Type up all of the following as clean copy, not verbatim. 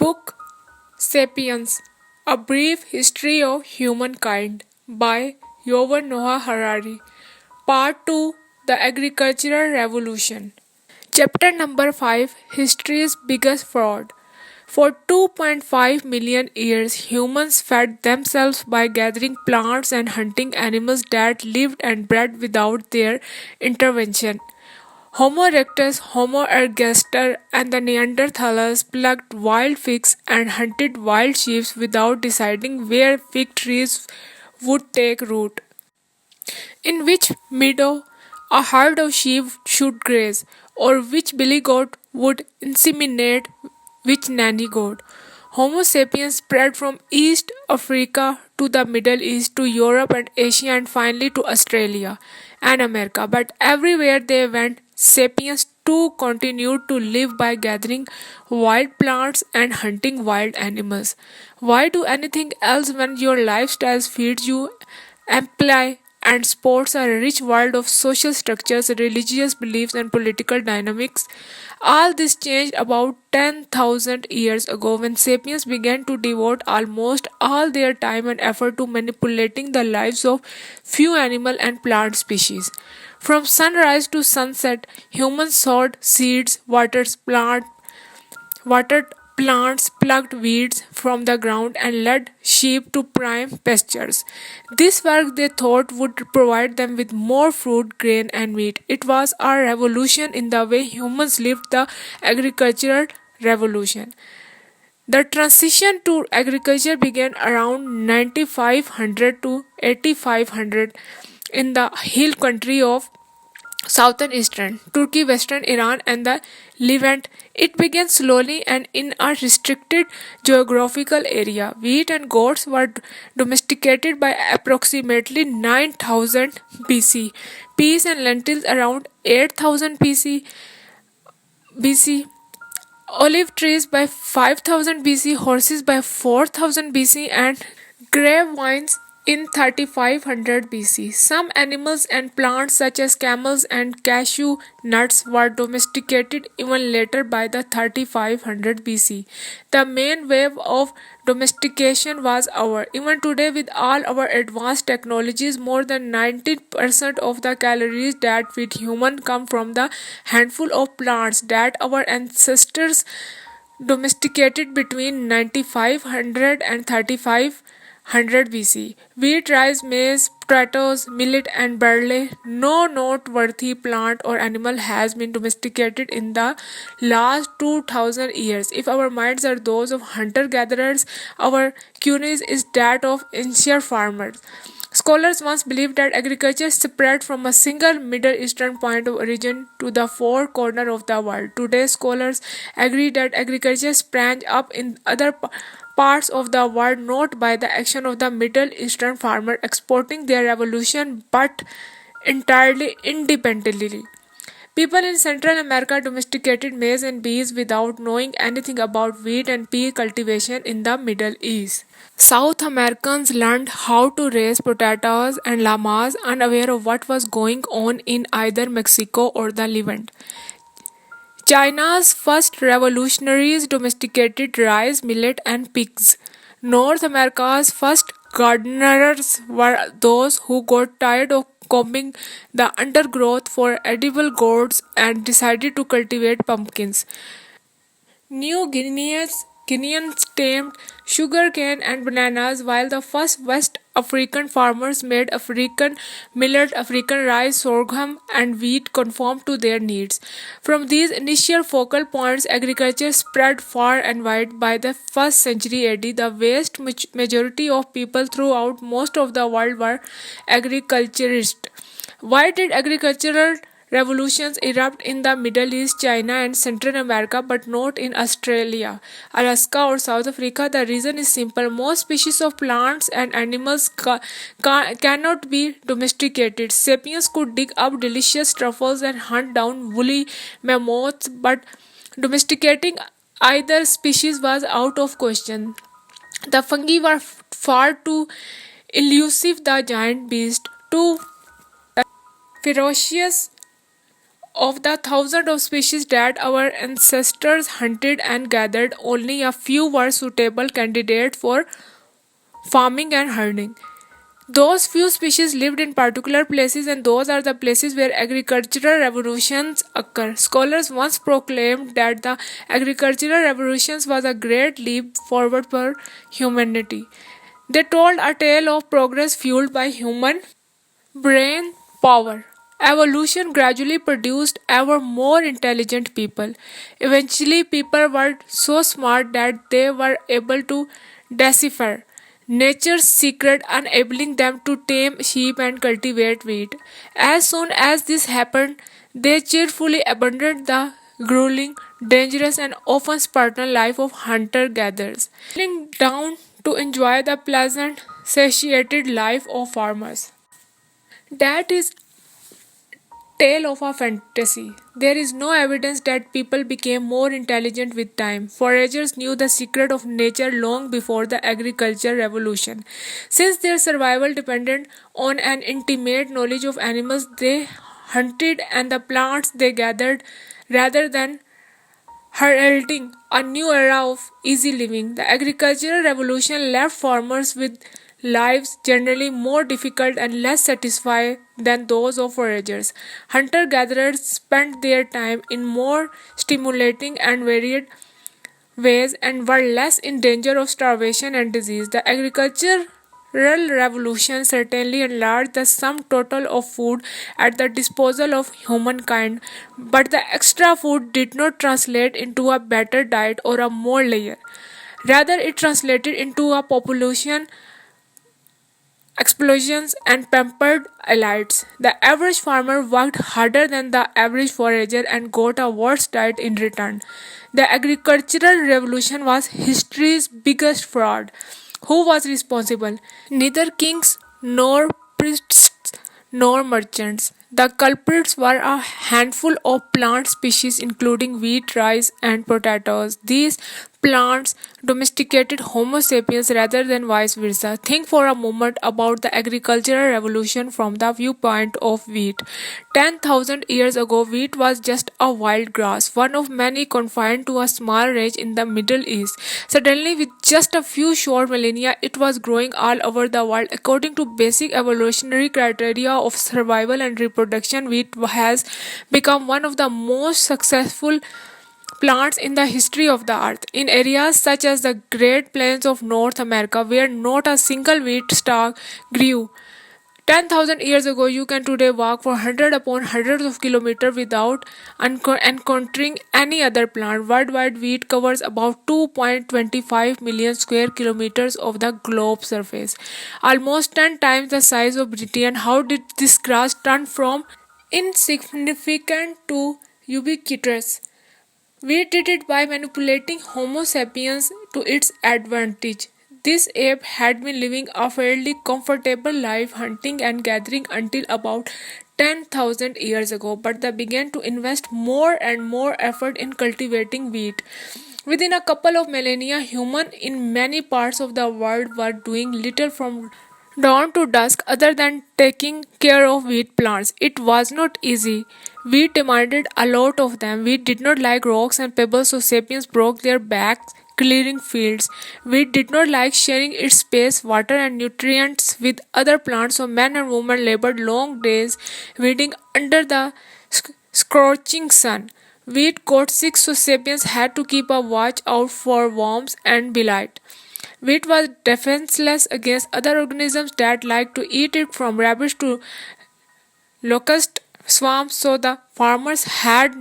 Book Sapiens, A Brief History of Humankind by Yuval Noah Harari. Part 2, The Agricultural Revolution. Chapter number 5, History's Biggest Fraud. For 2.5 million years, humans fed themselves by gathering plants and hunting animals that lived and bred without their intervention. Homo erectus, Homo ergaster, and the Neanderthalers plucked wild figs and hunted wild sheep without deciding where fig trees would take root, in which meadow a herd of sheep should graze, or which billy goat would inseminate which nanny goat. Homo sapiens spread from East Africa to the Middle East to Europe and Asia and finally to Australia and America. But everywhere they went, sapiens too continued to live by gathering wild plants and hunting wild animals. Why do anything else when your lifestyle feeds you employ and sports are a rich world of social structures, religious beliefs, and political dynamics? All this changed about 10,000 years ago when sapiens began to devote almost all their time and effort to manipulating the lives of few animal and plant species. From sunrise to sunset, humans sowed seeds, watered plants, plucked weeds from the ground, and led sheep to prime pastures. This work they thought would provide them with more fruit, grain, and meat. It was a revolution in the way humans lived, the agricultural revolution. The transition to agriculture began around 9500 to 8500 in the hill country of southern Eastern Turkey, western Iran, and the Levant. It began slowly and in a restricted geographical area. Wheat and goats were domesticated by approximately 9000 BC, peas and lentils around 8000 BC, olive trees by 5000 BC, horses by 4000 BC, and grapevines in 3500 BC. Some animals and plants, such as camels and cashew nuts, were domesticated even later by the 3500 BC. The main wave of domestication was over. Even today, with all our advanced technologies, more than 90% of the calories that feed humans come from the handful of plants that our ancestors domesticated between 9500 and 3500 BC. Wheat, rice, maize, potatoes, millet, and barley. No noteworthy plant or animal has been domesticated in the last 2000 years. If our minds are those of hunter gatherers, our cuisine is that of ancient farmers. Scholars once believed that agriculture spread from a single Middle Eastern point of origin to the four corners of the world. Today, scholars agree that agriculture sprang up in other parts of the world not by the action of the Middle Eastern farmer exporting their revolution but entirely independently. People in Central America domesticated maize and bees without knowing anything about wheat and pea cultivation in the Middle East. South Americans learned how to raise potatoes and llamas unaware of what was going on in either Mexico or the Levant. China's first revolutionaries domesticated rice, millet, and pigs. North America's first gardeners were those who got tired of combing the undergrowth for edible gourds and decided to cultivate pumpkins. Guineans tamed sugarcane and bananas, while the first West African farmers made African millet, African rice, sorghum, and wheat conform to their needs. From these initial focal points, agriculture spread far and wide. By the 1st century AD, the vast majority of people throughout most of the world were agriculturists. Why did agricultural revolutions erupt in the Middle East, China, and Central America, but not in Australia, Alaska, or South Africa? The reason is simple. Most species of plants and animals cannot be domesticated. Sapiens could dig up delicious truffles and hunt down woolly mammoths, but domesticating either species was out of question. The fungi were far too elusive, the giant beast too ferocious Of the thousands of species that our ancestors hunted and gathered, only a few were suitable candidates for farming and herding. Those few species lived in particular places, and those are the places where agricultural revolutions occur. Scholars once proclaimed that the agricultural revolutions was a great leap forward for humanity. They told a tale of progress fueled by human brain power. Evolution gradually produced ever more intelligent people. Eventually, people were so smart that they were able to decipher nature's secret, enabling them to tame sheep and cultivate wheat. As soon as this happened, they cheerfully abandoned the grueling, dangerous, and often Spartan life of hunter gatherers, settling down to enjoy the pleasant, satiated life of farmers. That is tale of a fantasy. There is no evidence that people became more intelligent with time. Foragers knew the secret of nature long before the agricultural revolution. Since their survival depended on an intimate knowledge of animals they hunted and the plants they gathered rather than heralding a new era of easy living. The agricultural revolution left farmers with lives generally more difficult and less satisfying than those of foragers. Hunter gatherers spent their time in more stimulating and varied ways and were less in danger of starvation and disease. The agricultural revolution certainly enlarged the sum total of food at the disposal of humankind, but the extra food did not translate into a better diet or a more layer. Rather, it translated into a population explosions and pampered elites. The average farmer worked harder than the average forager and got a worse diet in return. The agricultural revolution was history's biggest fraud. Who was responsible? Neither kings nor priests nor merchants. The culprits were a handful of plant species including wheat, rice, and potatoes. These plants domesticated Homo sapiens rather than vice versa. Think for a moment about the agricultural revolution from the viewpoint of wheat. 10,000 years ago, wheat was just a wild grass, one of many confined to a small range in the Middle East. Suddenly, with just a few short millennia, it was growing all over the world. According to basic evolutionary criteria of survival and reproduction, wheat has become one of the most successful plants in the history of the earth. In areas such as the Great Plains of North America, where not a single wheat stalk grew 10,000 years ago, you can today walk for hundreds upon hundreds of kilometers without encountering any other plant. Worldwide, wheat covers about 2.25 million square kilometers of the globe surface, almost 10 times the size of Britain. How did this grass turn from insignificant to ubiquitous? We did it by manipulating Homo sapiens to its advantage. This ape had been living a fairly comfortable life hunting and gathering until about 10,000 years ago, but they began to invest more and more effort in cultivating wheat. Within a couple of millennia, humans in many parts of the world were doing little from dawn to dusk other than taking care of wheat plants. It was not easy. We demanded a lot of them. We did not like rocks and pebbles, so sapiens broke their backs clearing fields. We did not like sharing its space, water, and nutrients with other plants, so men and women labored long days weeding under the scorching sun. Wheat got sick, so sapiens had to keep a watch out for worms and blight. Wheat was defenseless against other organisms that liked to eat it, from rabbits to locust swarms, so the farmers had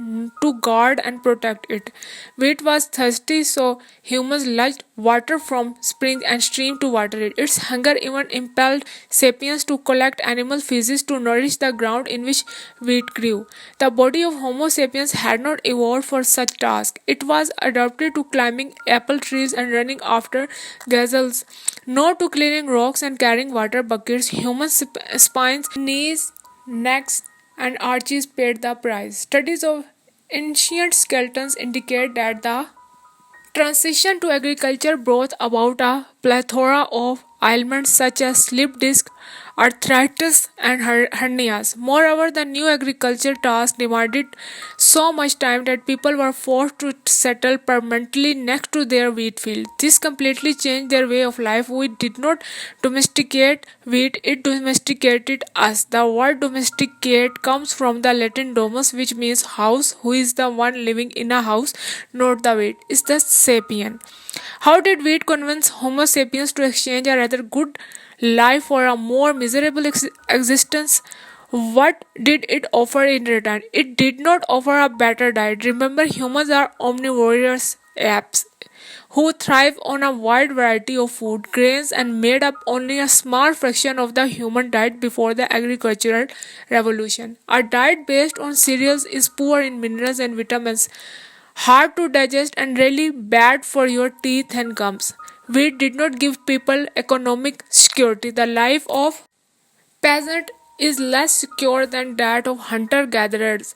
to guard and protect it. Wheat was thirsty, so humans lunged water from springs and streams to water it. Its hunger even impelled sapiens to collect animal feces to nourish the ground in which wheat grew. The body of Homo sapiens had not evolved for such tasks. It was adapted to climbing apple trees and running after gazelles, not to clearing rocks and carrying water buckets. Human spines, knees, necks, and arches paid the price. Studies of ancient skeletons indicate that the transition to agriculture brought about a plethora of ailments such as slip disc, arthritis, and hernias. Moreover, the new agriculture task demanded so much time that people were forced to settle permanently next to their wheat field. This completely changed their way of life. We did not domesticate wheat, it domesticated us. The word domesticate comes from the Latin domus, which means house. Who is the one living in a house, not the wheat? Is the sapien. How did wheat convince Homo sapiens to exchange a rather good life for a more miserable existence? What did it offer in return? It did not offer a better diet. Remember, humans are omnivorous apes who thrive on a wide variety of food grains and made up only a small fraction of the human diet before the agricultural revolution. A diet based on cereals is poor in minerals and vitamins, hard to digest, and really bad for your teeth and gums. Wheat did not give people economic security. The life of peasant is less secure than that of hunter-gatherers.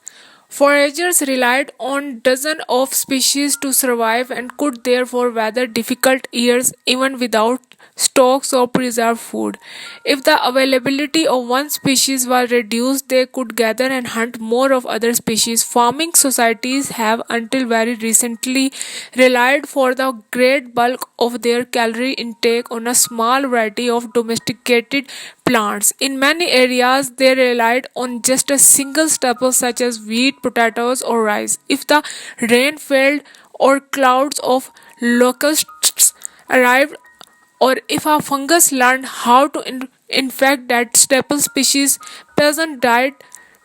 Foragers relied on dozens of species to survive and could therefore weather difficult years even without stocks of preserved food. If the availability of one species was reduced, they could gather and hunt more of other species. Farming societies have until very recently relied for the great bulk of their calorie intake on a small variety of domesticated plants. In many areas, they relied on just a single staple such as wheat, potatoes, or rice. If the rain failed or clouds of locusts arrived, or if a fungus learned how to infect that staple species, peasants died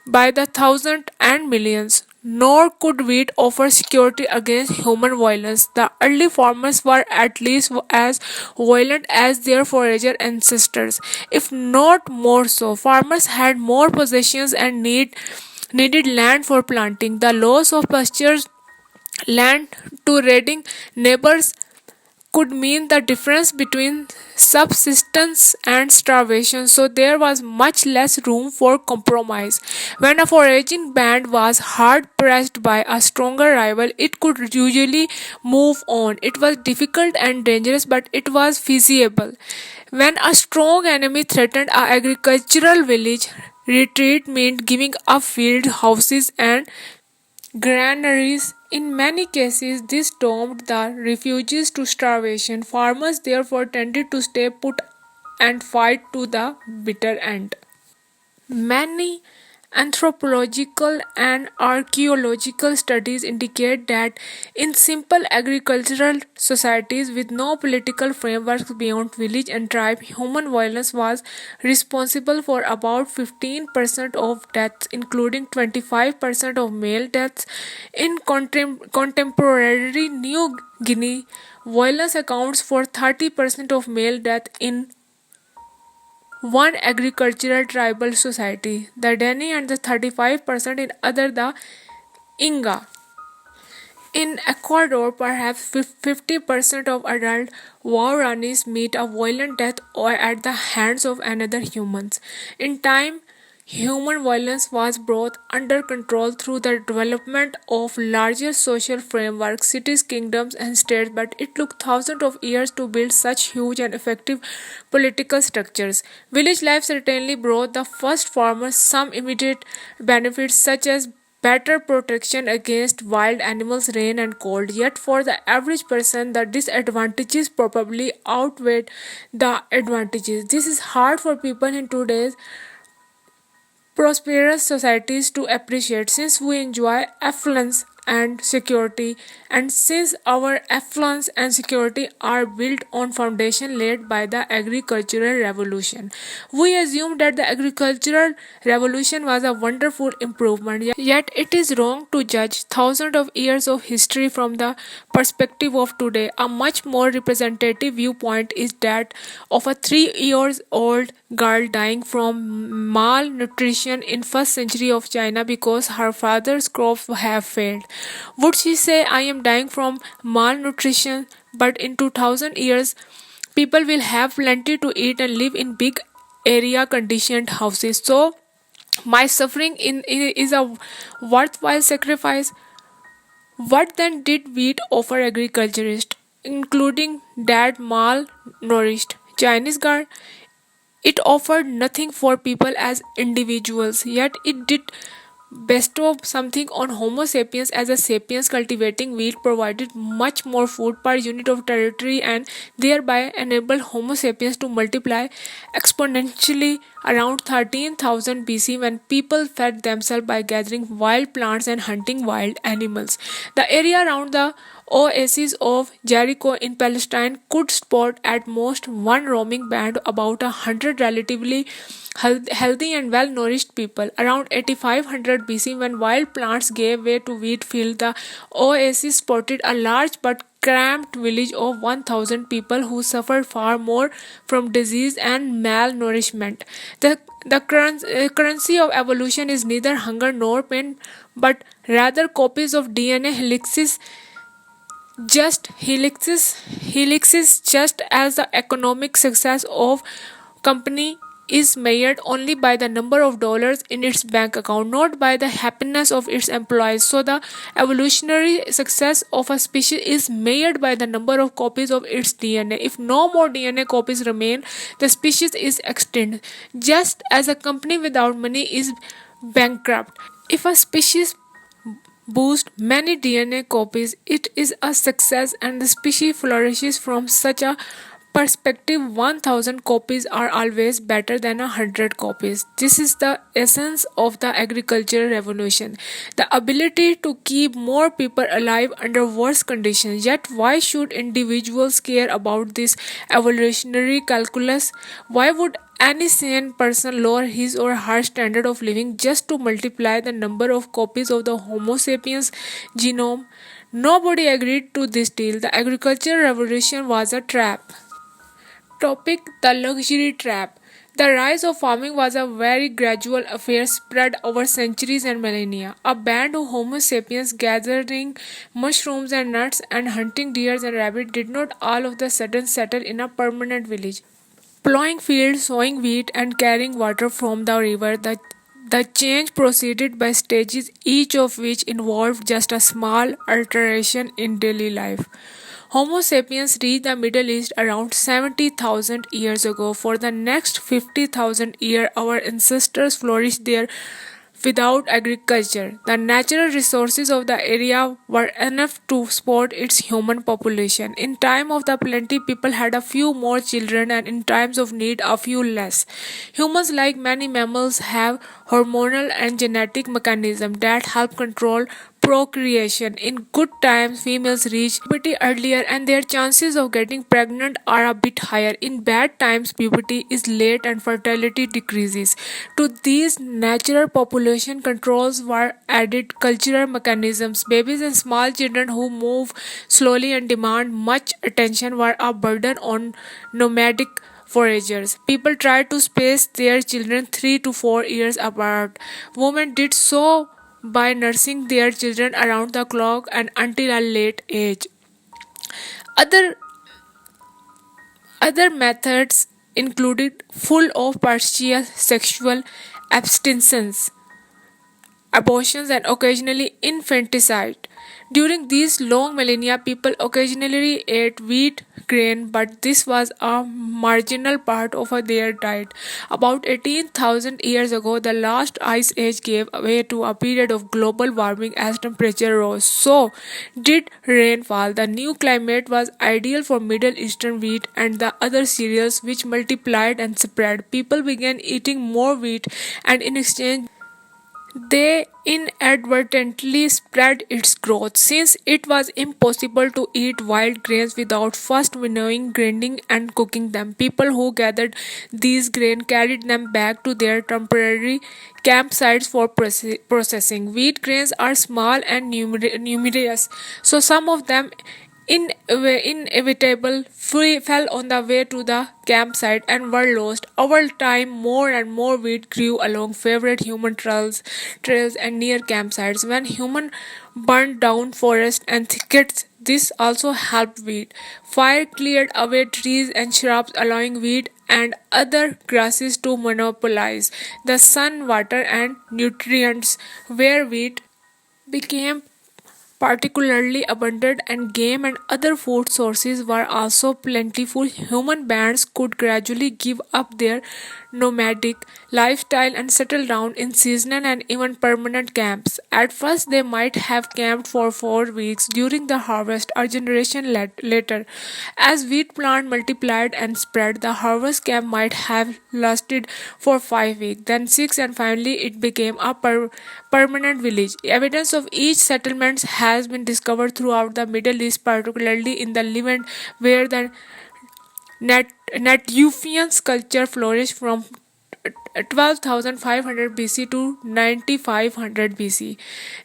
by the thousands and millions. Nor could wheat offer security against human violence. The early farmers were at least as violent as their forager ancestors, if not more so. Farmers had more possessions and needed land for planting. The loss of pastures land to raiding neighbors could mean the difference between subsistence and starvation, so there was much less room for compromise. When a foraging band was hard pressed by a stronger rival, it could usually move on. It was difficult and dangerous, but it was feasible. When a strong enemy threatened a agricultural village, retreat meant giving up field, houses, and granaries. In many cases, this doomed the refugees to starvation. Farmers therefore tended to stay put and fight to the bitter end. Many anthropological and archaeological studies indicate that in simple agricultural societies with no political frameworks beyond village and tribe, human violence was responsible for about 15% of deaths, including 25% of male deaths. In contemporary New Guinea, violence accounts for 30% of male death in one agricultural tribal society, the Deni, and the 35% in other, the Inga. In Ecuador, perhaps 50% of adult Waoranis meet a violent death or at the hands of another humans. In time, human violence was brought under control through the development of larger social frameworks, cities, kingdoms, and states, but it took thousands of years to build such huge and effective political structures. Village life certainly brought the first farmers some immediate benefits, such as better protection against wild animals, rain, and cold. Yet, for the average person, the disadvantages probably outweighed the advantages. This is hard for people in today's prosperous societies to appreciate, since we enjoy affluence and security, and since our affluence and security are built on foundation laid by the agricultural revolution. We assume that the agricultural revolution was a wonderful improvement, yet it is wrong to judge thousands of years of history from the perspective of today. A much more representative viewpoint is that of a 3 years old girl dying from malnutrition in first century of China because her father's crops have failed. Would she say, I am dying from malnutrition, but in 2000 years people will have plenty to eat and live in big area conditioned houses, so my suffering is a worthwhile sacrifice? What then did wheat offer agriculturists, including that malnourished. Chinese guard it offered nothing for people as individuals, yet it did bestow something on Homo sapiens as a sapiens cultivating wheat provided much more food per unit of territory and thereby enabled Homo sapiens to multiply exponentially around 13,000 BC when people fed themselves by gathering wild plants and hunting wild animals. The area around the oasis of Jericho in Palestine could support at most one roaming band, about 100 relatively healthy and well nourished people. Around 8500 BC, when wild plants gave way to wheat fields, the oasis supported a large but cramped village of 1000 people who suffered far more from disease and malnourishment. The currency of evolution is neither hunger nor pain, but rather copies of DNA helixes, just as the economic success of company is measured only by the number of dollars in its bank account, not by the happiness of its employees. So the evolutionary success of a species is measured by the number of copies of its DNA. If no more DNA copies remain, the species is extinct, just as a company without money is bankrupt. If a species boost many DNA copies, it is a success and the species flourishes. From such a perspective, 1000 copies are always better than 100 copies. This is the essence of the agricultural revolution, the ability to keep more people alive under worse conditions. Yet, why should individuals care about this evolutionary calculus? Why would any sane person lower his or her standard of living just to multiply the number of copies of the Homo sapiens genome? Nobody agreed to this deal. The agricultural revolution was a trap. Topic: The luxury trap. The rise of farming was a very gradual affair spread over centuries and millennia. A band of Homo sapiens gathering mushrooms and nuts and hunting deer and rabbits did not all of a sudden settle in a permanent village. Plowing fields, sowing wheat, and carrying water from the river, the change proceeded by stages, each of which involved just a small alteration in daily life. Homo sapiens reached the Middle East around 70,000 years ago. For the next 50,000 years, our ancestors flourished there without agriculture. The natural resources of the area were enough to support its human population. In time of the plenty, people had a few more children, and in times of need, a few less. Humans, like many mammals, have hormonal and genetic mechanisms that help control procreation. In good times, females reach puberty earlier and their chances of getting pregnant are a bit higher. In bad times, puberty is late and fertility decreases. To these natural population controls were added cultural mechanisms. Babies and small children who move slowly and demand much attention were a burden on nomadic foragers. People tried to space their children 3 to 4 years apart. Women did so by nursing their children around the clock and until a late age. Other other methods included full of partial sexual abstinence, abortions, and occasionally infanticide. During these long millennia, people occasionally ate wheat, grain, but this was a marginal part of their diet. About 18,000 years ago, the last ice age gave way to a period of global warming as temperature rose. So did rainfall. The new climate was ideal for Middle Eastern wheat and the other cereals which multiplied and spread. People began eating more wheat, and in exchange they inadvertently spread its growth, since it was impossible to eat wild grains without first winnowing, grinding, and cooking them. People who gathered these grain carried them back to their temporary campsites for processing. Wheat grains are small and numerous, so some of them inevitable fell on the way to the campsite and were lost. Over time, more and more wheat grew along favorite human trails and near campsites. When human burned down forests and thickets, this also helped wheat. Fire cleared away trees and shrubs, allowing wheat and other grasses to monopolize the sun, water, and nutrients, where wheat became particularly abundant, and game and other food sources were also plentiful. Human bands could gradually give up their nomadic lifestyle and settle down in seasonal and even permanent camps. At first, they might have camped for 4 weeks during the harvest, a generation later. As wheat plant multiplied and spread, the harvest camp might have lasted for 5 weeks, then six, and finally it became a permanent village. Evidence of each settlement has been discovered throughout the Middle East, particularly in the Levant, where the Natufian culture flourished from 12,500 BC to 9500 BC.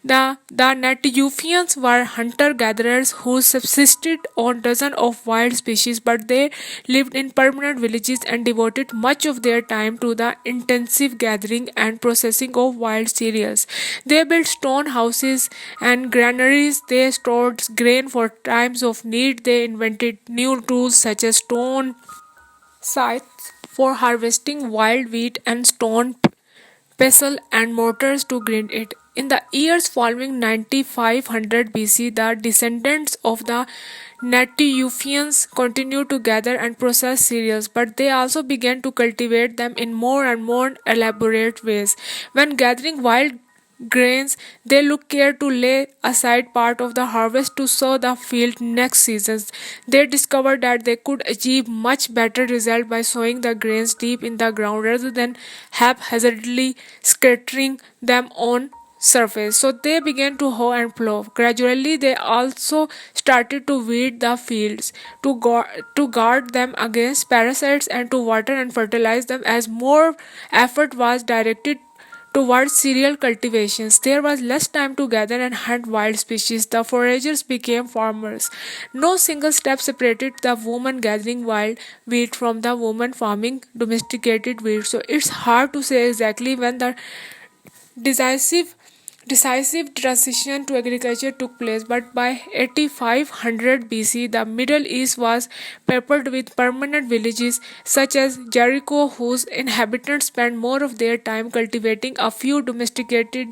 The Natufians were hunter-gatherers who subsisted on dozens of wild species, but they lived in permanent villages and devoted much of their time to the intensive gathering and processing of wild cereals. They built stone houses and granaries. They stored grain for times of need. They invented new tools such as stone scythes for harvesting wild wheat and stone pestle and mortars to grind it. In the years following 9500 BC, the descendants of the Natufians continued to gather and process cereals, but they also began to cultivate them in more and more elaborate ways. When gathering wild grains, they look care to lay aside part of the harvest to sow the field next season. They discovered that they could achieve much better result by sowing the grains deep in the ground rather than haphazardly scattering them on surface. So they began to hoe and plow. Gradually, they also started to weed the fields, to guard them against parasites, and to water and fertilize them. As more effort was directed towards cereal cultivations, there was less time to gather and hunt wild species. The foragers became farmers. No single step separated the woman gathering wild wheat from the woman farming domesticated wheat. So it's hard to say exactly when the decisive decisive transition to agriculture took place, but by 8500 BC, the Middle East was peppered with permanent villages such as Jericho, whose inhabitants spent more of their time cultivating a few domesticated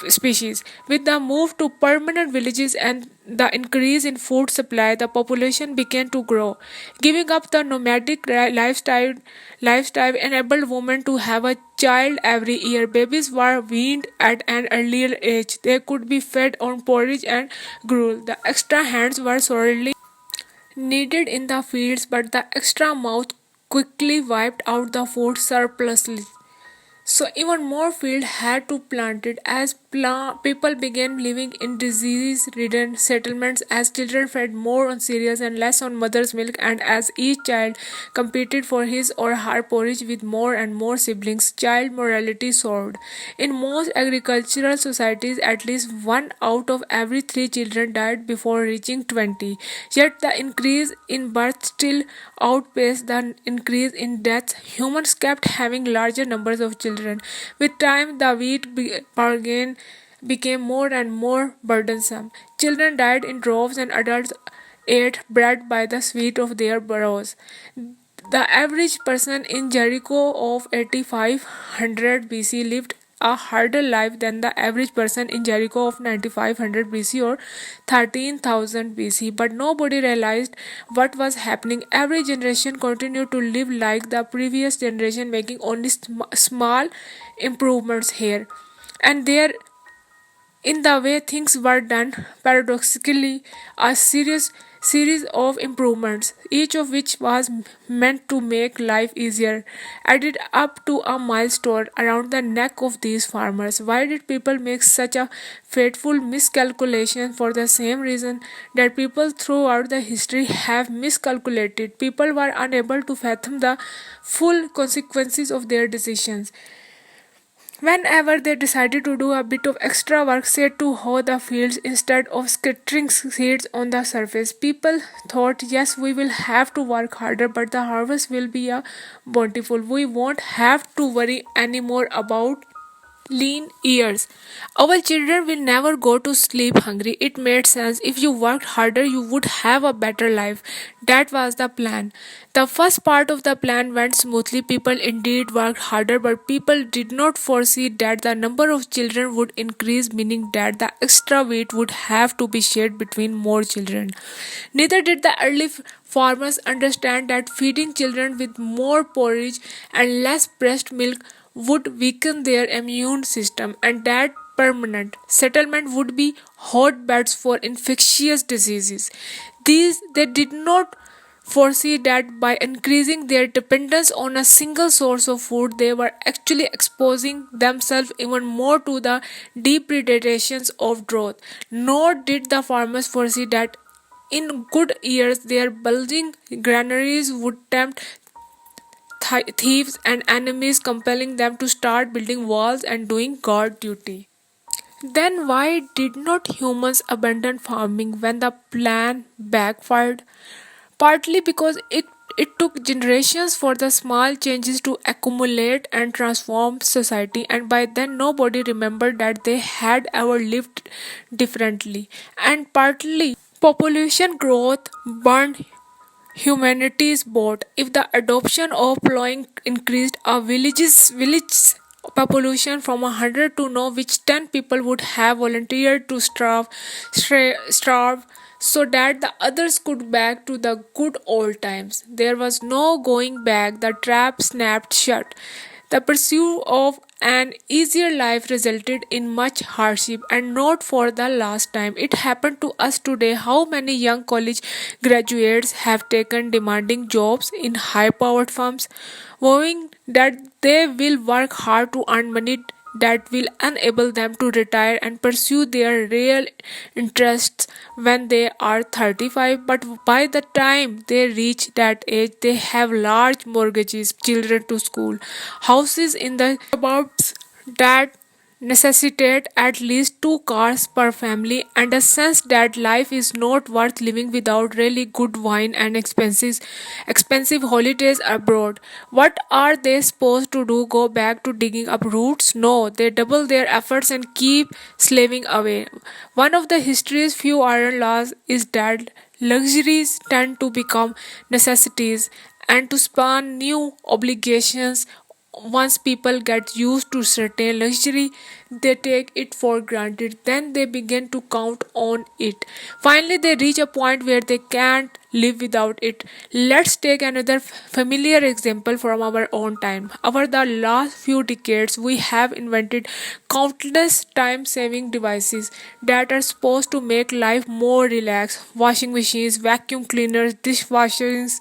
species. With the move to permanent villages and the increase in food supply, the population began to grow. Giving up the nomadic lifestyle enabled women to have a child every year. Babies were weaned at an earlier age. They could be fed on porridge and gruel. The extra hands were sorely needed in the fields, but the extra mouth quickly wiped out the food surplus. So even more field had to planted as people began living in disease-ridden settlements, as children fed more on cereals and less on mother's milk, and as each child competed for his or her porridge with more and more siblings, child mortality soared. In most agricultural societies, at least one out of every three children died before reaching 20. Yet the increase in birth still outpaced the increase in deaths. Humans kept having larger numbers of children. With time, the bargain became more and more burdensome. Children died in droves, and adults ate bread by the sweat of their brows. The average person in Jericho of 8500 BC lived a harder life than the average person in Jericho of 9500 BC or 13,000 BC, but nobody realized what was happening. Every generation continued to live like the previous generation, making only small improvements here and there in the way things were done. Paradoxically, a series of improvements, each of which was meant to make life easier, added up to a milestone around the neck of these farmers. Why did people make such a fateful miscalculation? For the same reason that people throughout the history have miscalculated. People were unable to fathom the full consequences of their decisions. Whenever they decided to do a bit of extra work, say to hoe the fields instead of scattering seeds on the surface, people thought, yes, we will have to work harder, but the harvest will be a bountiful. We won't have to worry anymore about lean years. Our children will never go to sleep hungry. It made sense. If you worked harder, you would have a better life. That was the plan. The first part of the plan went smoothly. People indeed worked harder, but people did not foresee that the number of children would increase, meaning that the extra weight would have to be shared between more children. Neither did the early farmers understand that feeding children with more porridge and less breast milk would weaken their immune system, and that permanent settlement would be hotbeds for infectious diseases. These they did not foresee that by increasing their dependence on a single source of food, they were actually exposing themselves even more to the depredations of drought. Nor did the farmers foresee that in good years their bulging granaries would tempt thieves and enemies, compelling them to start building walls and doing guard duty. Then why did not humans abandon farming when the plan backfired? Partly because it took generations for the small changes to accumulate and transform society, and by then nobody remembered that they had ever lived differently. And partly population growth burned humanity's boat. If the adoption of plowing increased a village population from 100 to know which 10 people would have volunteered to starve so that the others could back to the good old times. There was no going back. The trap snapped shut. The pursuit of an easier life resulted in much hardship, and not for the last time. It happened to us today. How many young college graduates have taken demanding jobs in high powered firms, vowing that they will work hard to earn money that will enable them to retire and pursue their real interests when they are 35, but by the time they reach that age they have large mortgages, children to school, houses in the suburbs that necessitate at least two cars per family, and a sense that life is not worth living without really good wine and expensive holidays abroad. What are they supposed to do? Go back to digging up roots? No, they double their efforts and keep slaving away. One of the history's few iron laws is that luxuries tend to become necessities and to spawn new obligations. Once people get used to certain luxury, they take it for granted. Then they begin to count on it. Finally, they reach a point where they can't live without it. Let's take another familiar example from our own time. Over the last few decades, we have invented countless time saving devices that are supposed to make life more relaxed. Washing machines, vacuum cleaners, dishwashers,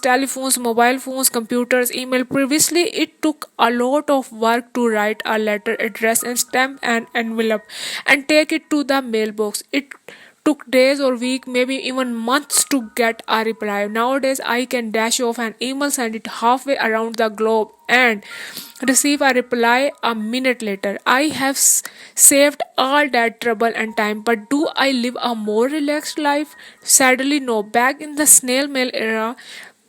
telephones, mobile phones, computers, email. Previously, it took a lot of work to write a letter, address, and stamp an envelope and take it to the mailbox. It took days or weeks, maybe even months to get a reply. Nowadays, I can dash off an email, send it halfway around the globe, and receive a reply a minute later. I have saved all that trouble and time, but do I live a more relaxed life? Sadly, no. Back in the snail mail era,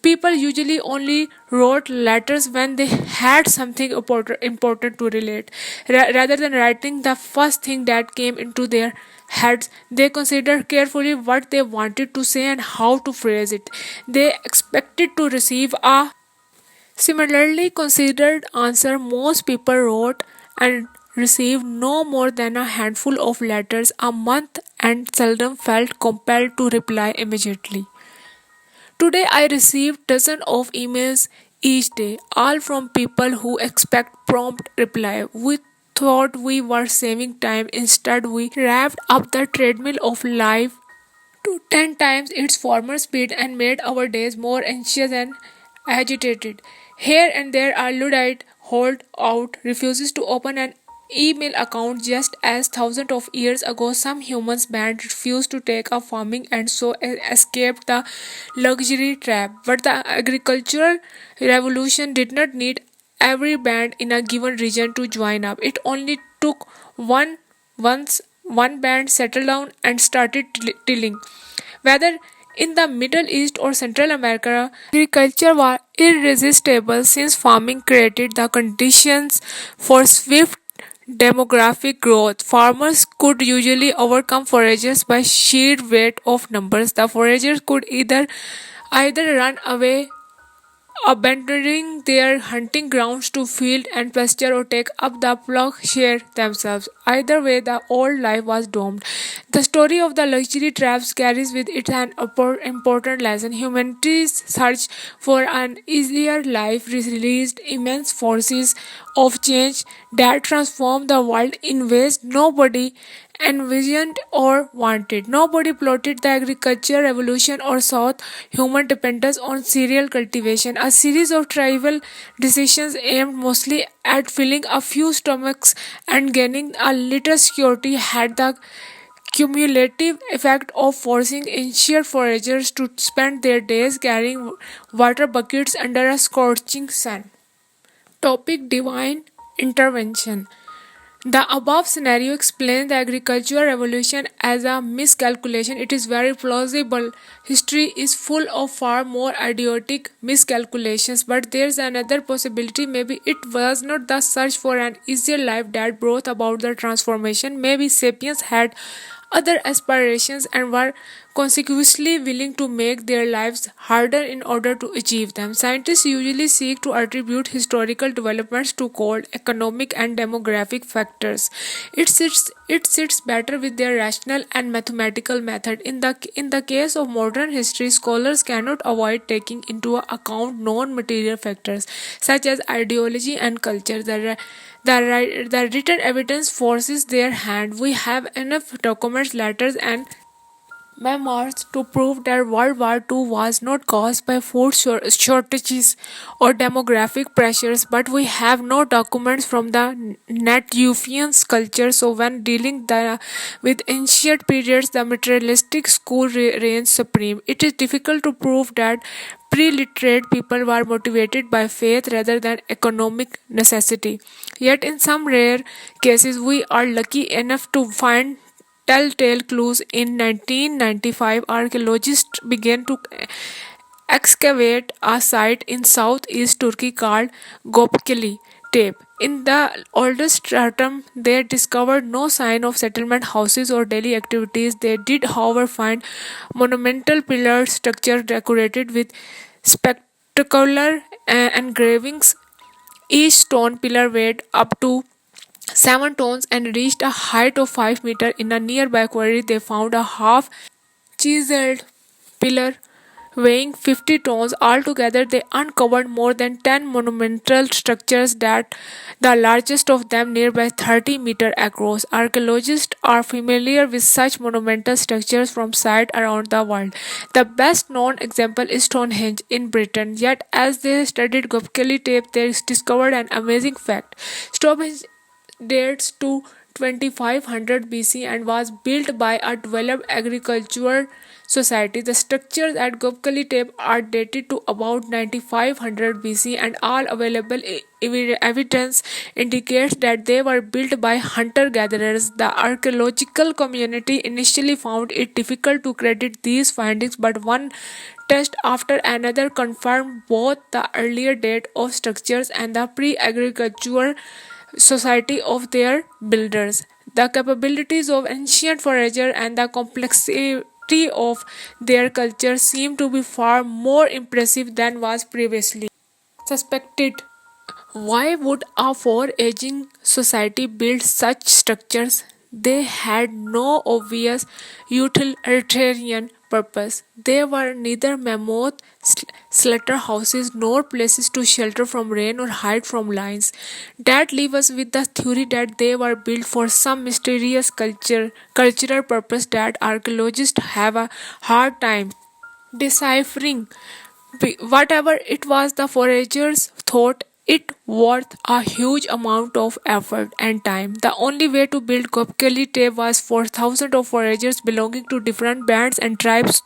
people usually only wrote letters when they had something important to relate. Rather than writing the first thing that came into their heads, they considered carefully what they wanted to say and how to phrase it. They expected to receive a similarly considered answer. Most people wrote and received no more than a handful of letters a month and seldom felt compelled to reply immediately. Today I receive dozens of emails each day, all from people who expect prompt reply. We thought we were saving time. Instead, we wrapped up the treadmill of life to 10 times its former speed and made our days more anxious and agitated. Here and there, a Luddite hold out refuses to open an email account, just as thousands of years ago some humans band refused to take up farming and so escaped the luxury trap. But the agricultural revolution did not need every band in a given region to join up. It only took one once one band settled down and started tilling. Whether in the Middle East or Central America, agriculture was irresistible since farming created the conditions for swift Demographic growth. Farmers could usually overcome foragers by sheer weight of numbers. The foragers could either run away, abandoning their hunting grounds to field and pasture, or take up the plowshare themselves. Either way, the old life was doomed. The story of the luxury traps carries with it an important lesson. Humanity's search for an easier life released immense forces of change that transformed the world in ways nobody envisioned or wanted. Nobody plotted the agriculture revolution or sought human dependence on cereal cultivation. A series of trivial decisions aimed mostly at filling a few stomachs and gaining a little security had the cumulative effect of forcing ancient foragers to spend their days carrying water buckets under a scorching sun. Topic: Divine Intervention. The above scenario explains the agricultural revolution as a miscalculation. It is very plausible. History is full of far more idiotic miscalculations, but there's another possibility. Maybe it was not the search for an easier life that brought about the transformation. Maybe sapiens had other aspirations and were consequently willing to make their lives harder in order to achieve them. Scientists usually seek to attribute historical developments to cold economic and demographic factors. It sits better with their rational and mathematical method. In the case of modern history, scholars cannot avoid taking into account non-material factors such as ideology and culture. The written evidence forces their hand. We have enough documents, letters, and memoirs to prove that World War II was not caused by food shortages or demographic pressures, but we have no documents from the Natufian culture. So, when dealing with ancient periods, the materialistic school reigns supreme. It is difficult to prove that pre-literate people were motivated by faith rather than economic necessity. Yet, in some rare cases, we are lucky enough to find telltale clues. In 1995, archaeologists began to excavate a site in southeast Turkey called Göbekli Tepe. In the oldest stratum, they discovered no sign of settlement houses or daily activities. They did, however, find monumental pillared structures decorated with spectacular engravings. Each stone pillar weighed up to 7 tons and reached a height of 5 meters. In a nearby quarry, they found a half chiseled pillar weighing 50 tons. Altogether, they uncovered more than 10 monumental structures, that the largest of them nearby 30 meters across. Archaeologists are familiar with such monumental structures from sites around the world. The best known example is Stonehenge in Britain. Yet, as they studied Göbekli Tepe, they discovered an amazing fact. Stonehenge dates to 2500 BC and was built by a developed agricultural society. The structures at Göbekli Tepe are dated to about 9500 BC, and all available evidence indicates that they were built by hunter-gatherers. The archaeological community initially found it difficult to credit these findings, but one test after another confirmed both the earlier date of structures and the pre-agricultural society of their builders. The capabilities of ancient forager and the complexity of their culture seem to be far more impressive than was previously suspected. Why would a foraging society build such structures? They had no obvious utilitarian purpose. They were neither mammoth slaughterhouses nor places to shelter from rain or hide from lions. That leaves us with the theory that they were built for some mysterious cultural purpose that archaeologists have a hard time deciphering. Whatever it was, the foragers thought it worth a huge amount of effort and time. The only way to build Göbekli Tepe was for thousands of foragers belonging to different bands and tribes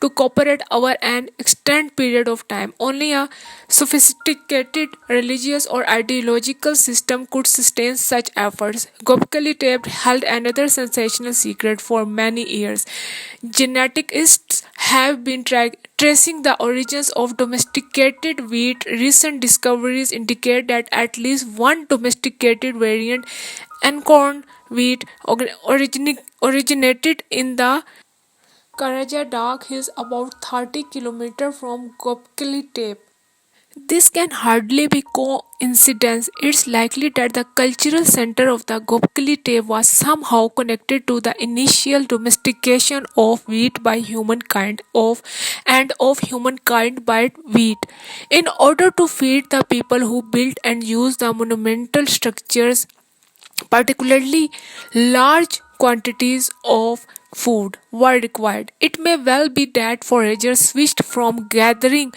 to cooperate over an extended period of time. Only a sophisticated religious or ideological system could sustain such efforts. Göbekli Tepe held another sensational secret for many years. Geneticists have been tracing the origins of domesticated wheat. Recent discoveries indicate estimate that at least one domesticated variant, acorn wheat, originated in the Karaja Dark Hills about 30 kilometers from Göbekli Tepe. This can hardly be coincidence. It's likely that the cultural center of the Göbekli Tepe was somehow connected to the initial domestication of wheat by humankind of humankind by wheat. In order to feed the people who built and used the monumental structures, particularly large quantities of food were required. It may well be that foragers switched from gathering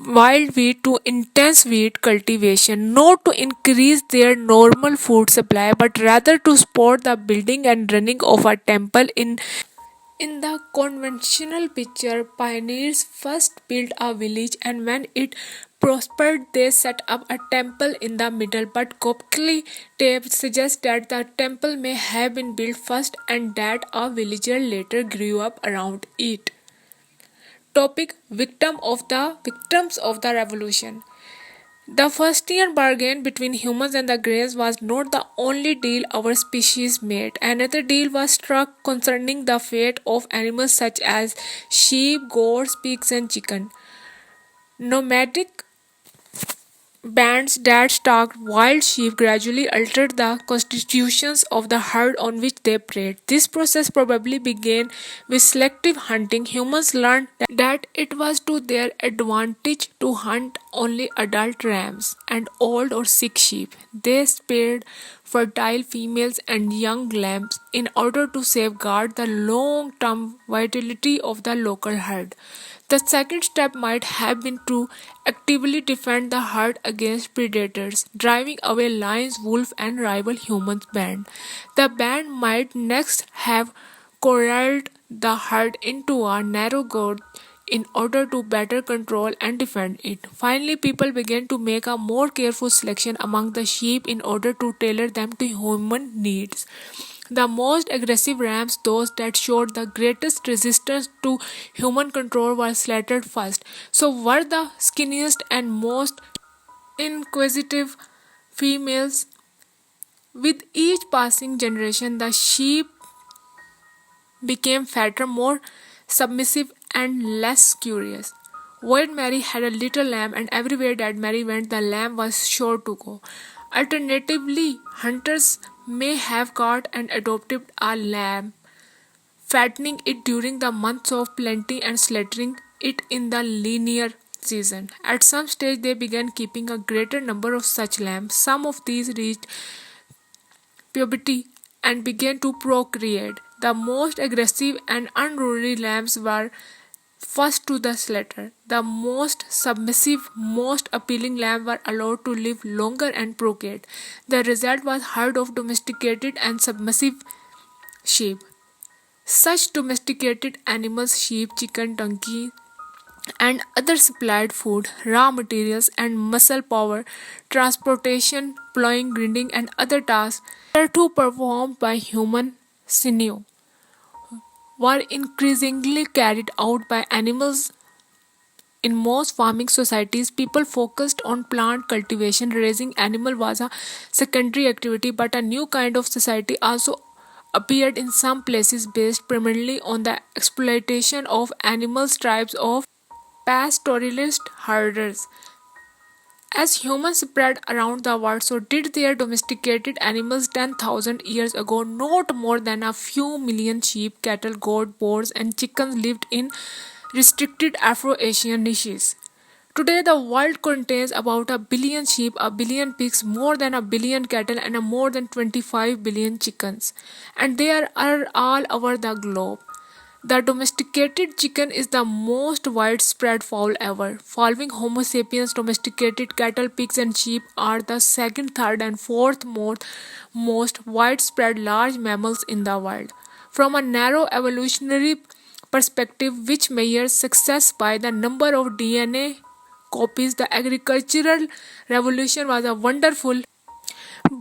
wild wheat to intense wheat cultivation, not to increase their normal food supply, but rather to support the building and running of a temple in the conventional picture, pioneers first built a village and when it prospered they set up a temple in the middle. But Göbekli Tepe suggests that the temple may have been built first and that a villager later grew up around it. Topic: Victims of the Revolution. The first-year bargain between humans and the Greys was not the only deal our species made. Another deal was struck concerning the fate of animals such as sheep, goats, pigs, and chicken. Nomadic bands that stalked wild sheep gradually altered the constitutions of the herd on which they preyed. This process probably began with selective hunting. Humans learned that it was to their advantage to hunt only adult rams and old or sick sheep. They spared fertile females and young lambs in order to safeguard the long term vitality of the local herd. The second step might have been to actively defend the herd against predators, driving away lions, wolves, and rival human band. The band might next have corralled the herd into a narrow gorge in order to better control and defend it. Finally, people began to make a more careful selection among the sheep in order to tailor them to human needs. The most aggressive rams, those that showed the greatest resistance to human control, were slaughtered first. So were the skinniest and most inquisitive females. With each passing generation, the sheep became fatter, more submissive, and less curious. White Mary had a little lamb, and everywhere that Mary went, the lamb was sure to go. Alternatively, hunters may have caught and adopted a lamb, fattening it during the months of plenty and slaughtering it in the linear season. At some stage, they began keeping a greater number of such lambs. Some of these reached puberty and began to procreate. The most aggressive and unruly lambs were first to the slaughter. The most submissive, most appealing lambs were allowed to live longer and procreate. The result was a herd of domesticated and submissive sheep. Such domesticated animals, sheep, chicken, donkey, and others supplied food, raw materials, and muscle power, transportation, plowing, grinding, and other tasks hitherto performed by human sinew were increasingly carried out by animals. In most farming societies, people focused on plant cultivation. Raising animal was a secondary activity, but a new kind of society also appeared in some places based primarily on the exploitation of animals, tribes of pastoralist herders. As humans spread around the world, so did their domesticated animals 10,000 years ago. Not more than a few million sheep, cattle, goats, boars, and chickens lived in restricted Afro-Asian niches. Today, the world contains about a billion sheep, a billion pigs, more than a billion cattle, and more than 25 billion chickens. And they are all over the globe. The domesticated chicken is the most widespread fowl ever. Following Homo sapiens, domesticated cattle, pigs, and sheep are the second, third, and fourth most widespread large mammals in the world. From a narrow evolutionary perspective, which measures success by the number of DNA copies, the agricultural revolution was a wonderful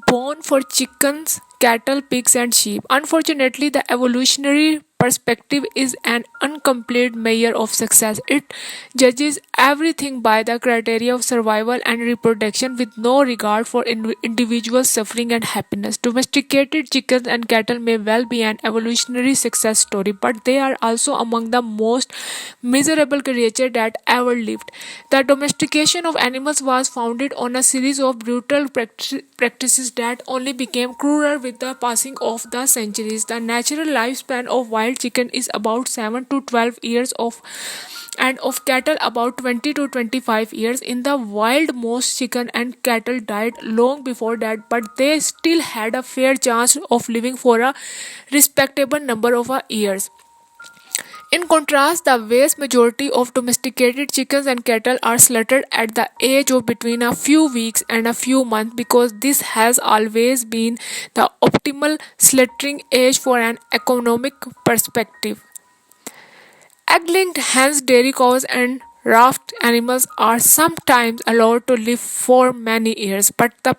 boon for chickens, cattle, pigs, and sheep. Unfortunately, the evolutionary perspective is an incomplete measure of success. It judges everything by the criteria of survival and reproduction with no regard for individual suffering and happiness. Domesticated chickens and cattle may well be an evolutionary success story, but they are also among the most miserable creatures that ever lived. The domestication of animals was founded on a series of brutal practices that only became crueler with the passing of the centuries. The natural lifespan of wild chicken is about 7 to 12 years and of cattle about 20 to 25 years. In the wild, most chicken and cattle died long before that, but they still had a fair chance of living for a respectable number of years. In contrast, the vast majority of domesticated chickens and cattle are slaughtered at the age of between a few weeks and a few months because this has always been the optimal slaughtering age for an economic perspective. Egg-linked hens, dairy cows, and raft animals are sometimes allowed to live for many years, but the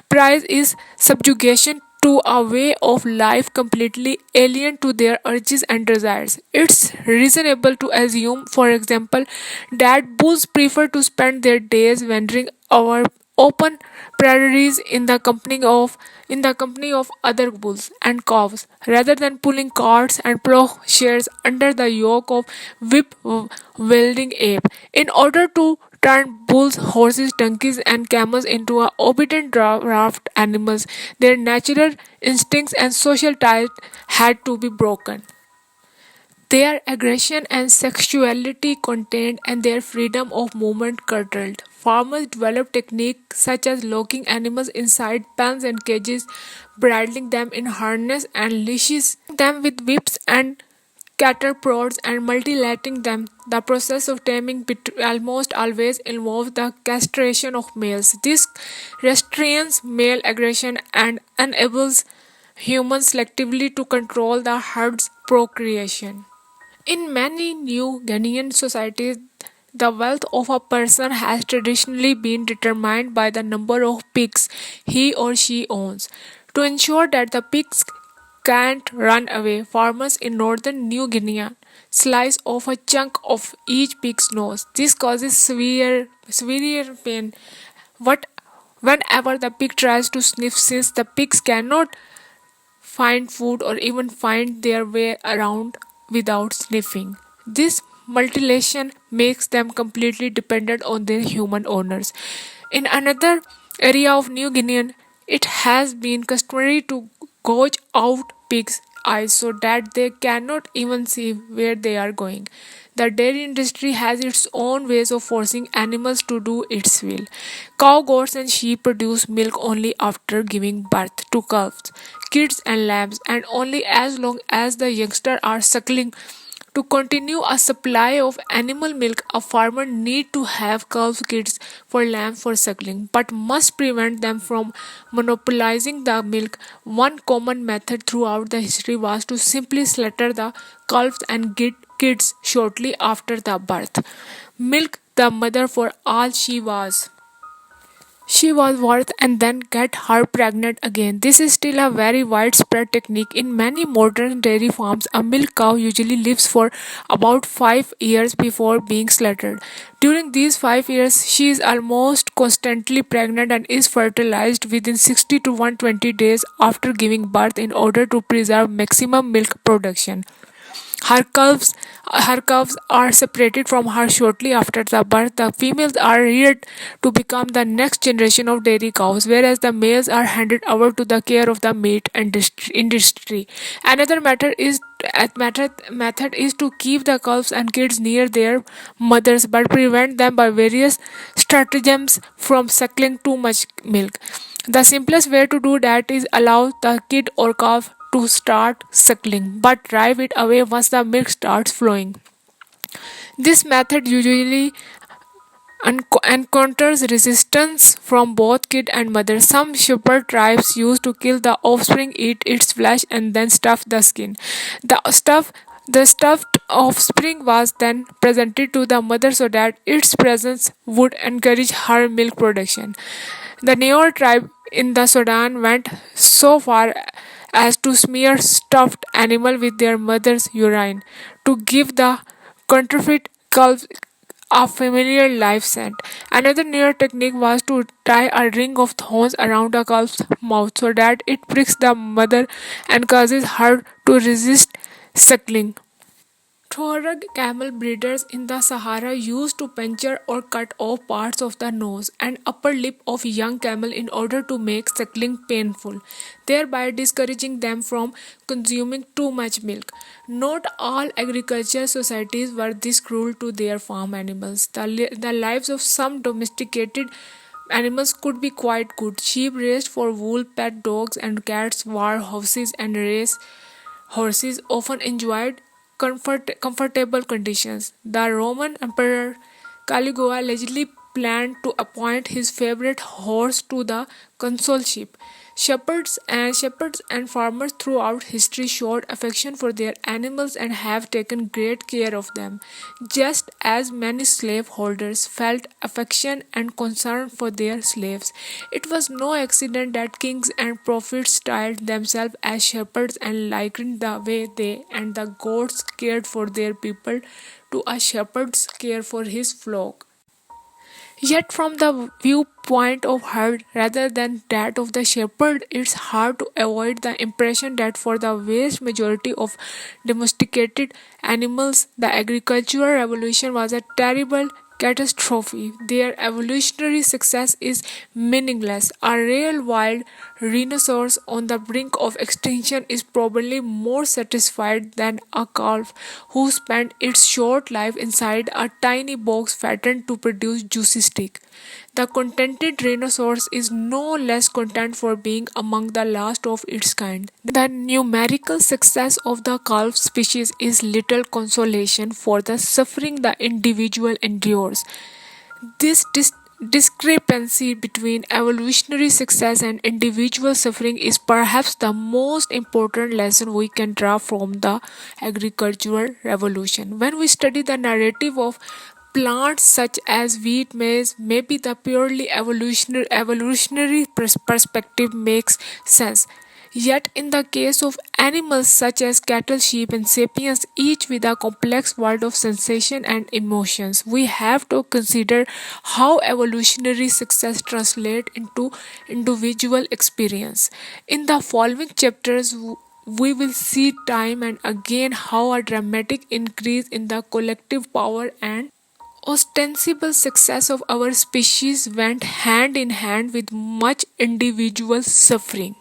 price is subjugation to a way of life completely alien to their urges and desires. It's reasonable to assume, for example, that bulls prefer to spend their days wandering over open prairies in the company of other bulls and calves rather than pulling carts and plow shares under the yoke of whip wielding ape. In order to turn bulls, horses, donkeys, and camels into obedient draft animals, their natural instincts and social ties had to be broken. Their aggression and sexuality contained and their freedom of movement curtailed. Farmers developed techniques such as locking animals inside pens and cages, bridling them in harness and leashes, them with whips and cattle prods, and mutilating them. The process of taming almost always involves the castration of males. This restrains male aggression and enables humans selectively to control the herd's procreation. In many New Guinean societies, the wealth of a person has traditionally been determined by the number of pigs he or she owns. To ensure that the pigs can't run away, farmers in northern New Guinea slice off a chunk of each pig's nose. This causes severe pain what, whenever the pig tries to sniff, since the pigs cannot find food or even find their way around without sniffing. This mutilation makes them completely dependent on their human owners. In another area of New Guinea, it has been customary to gouge out pigs' eyes so that they cannot even see where they are going. The dairy industry has its own ways of forcing animals to do its will. Cow, goats, and sheep produce milk only after giving birth to calves, kids, and lambs, and only as long as the youngsters are suckling. To continue a supply of animal milk, a farmer need to have calf kids for lambs for suckling, but must prevent them from monopolizing the milk. One common method throughout the history was to simply slaughter the calves and get kids shortly after the birth. Milk the mother for all she was worth and then get her pregnant again. This is still a very widespread technique. In many modern dairy farms, a milk cow usually lives for about 5 years before being slaughtered. During these 5 years, she is almost constantly pregnant and is fertilized within 60 to 120 days after giving birth in order to preserve maximum milk production. Her calves are separated from her shortly after the birth. The females are reared to become the next generation of dairy cows, whereas the males are handed over to the care of the meat industry. Another method is to keep the calves and kids near their mothers, but prevent them by various stratagems from suckling too much milk. The simplest way to do that is allow the kid or calf to start suckling, but drive it away once the milk starts flowing. This method usually encounters resistance from both kid and mother. Some shepherd tribes used to kill the offspring, eat its flesh, and then stuff the skin. The stuffed offspring was then presented to the mother so that its presence would encourage her milk production. The Neor tribe in the Sudan went so far as to smear stuffed animal with their mother's urine to give the counterfeit calves a familiar life scent. Another near technique was to tie a ring of thorns around a calf's mouth so that it pricks the mother and causes her to resist suckling. Tuareg camel breeders in the Sahara used to puncture or cut off parts of the nose and upper lip of young camel in order to make suckling painful, thereby discouraging them from consuming too much milk. Not all agricultural societies were this cruel to their farm animals. The lives of some domesticated animals could be quite good. Sheep raised for wool, pet dogs and cats, war horses and race horses often enjoyed comfortable conditions. The Roman Emperor Caligula allegedly planned to appoint his favorite horse to the consulship. Shepherds and farmers throughout history showed affection for their animals and have taken great care of them, just as many slaveholders felt affection and concern for their slaves. It was no accident that kings and prophets styled themselves as shepherds and likened the way they and the gods cared for their people to a shepherd's care for his flock. Yet, from the viewpoint of herd rather than that of the shepherd, it's hard to avoid the impression that for the vast majority of domesticated animals, the agricultural revolution was a terrible catastrophe. Their evolutionary success is meaningless. A real wild rhinoceros on the brink of extinction is probably more satisfied than a calf who spent its short life inside a tiny box fattened to produce juicy steak. The contented rhinoceros is no less content for being among the last of its kind. The numerical success of the calf species is little consolation for the suffering the individual endures. This discrepancy between evolutionary success and individual suffering is perhaps the most important lesson we can draw from the agricultural revolution. When we study the narrative of plants such as wheat, maize, maybe the purely evolutionary perspective makes sense. Yet, in the case of animals such as cattle, sheep, and sapiens, each with a complex world of sensation and emotions, we have to consider how evolutionary success translates into individual experience. In the following chapters, we will see time and again how a dramatic increase in the collective power and ostensible success of our species went hand in hand with much individual suffering.